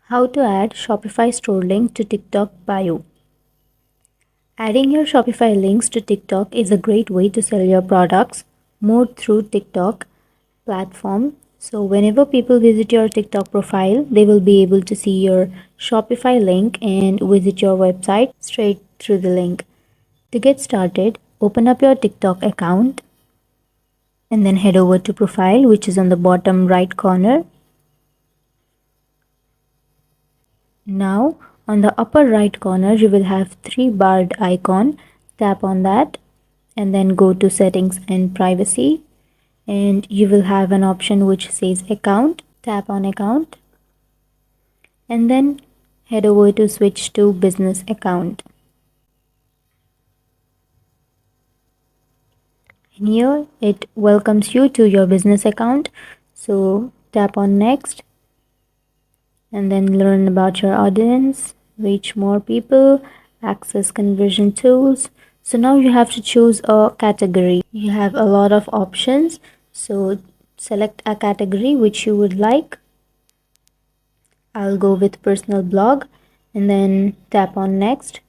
How to add Shopify store link to TikTok bio. Adding your Shopify links to TikTok is a great way to sell your products more through TikTok platform. So whenever people visit your TikTok profile, they will be able to see your Shopify link and visit your website straight through the link. To get started, open up your TikTok account and then head over to profile, which is on the bottom right corner. Now on the upper right corner you will have three barred icon. Tap on that and then go to settings and privacy, and you will have an option which says account. Tap on account and then head over to switch to business account. And here it welcomes you to your business account, so tap on next and then learn about your audience, reach more people, access conversion tools. So now you have to choose a category. You have a lot of options, so select a category which you would like. I'll go with personal blog and then tap on next,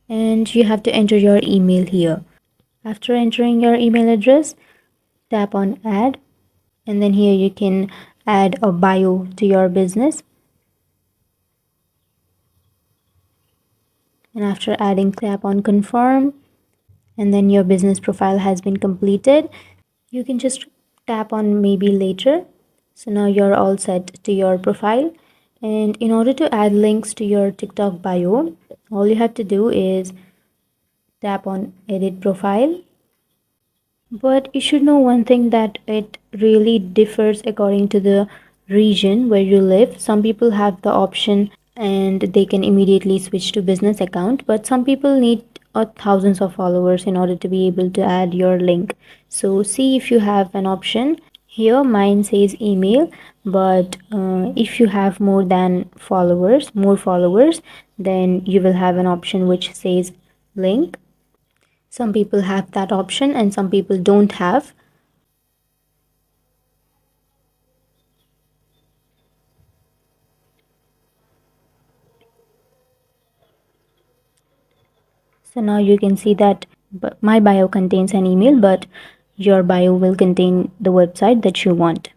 and you have to enter your email here. After entering your email address, tap on add, and then here you can add a bio to your business. And after adding, tap on confirm, and then your business profile has been completed. You can just tap on maybe later. So now you're all set to your profile. And in order to add links to your TikTok bio, all you have to do is tap on edit profile. But you should know one thing, that it really differs according to the region where you live. Some people have the option and they can immediately switch to business account, but some people need thousands of followers in order to be able to add your link. So see if you have an option. Here mine says email, but if you have more followers, then you will have an option which says link. Some people have that option and some people don't have. So now you can see that my bio contains an email, but your bio will contain the website that you want.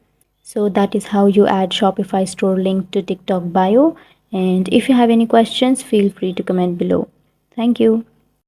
So that is how you add Shopify store link to TikTok bio. And if you have any questions, feel free to comment below. Thank you.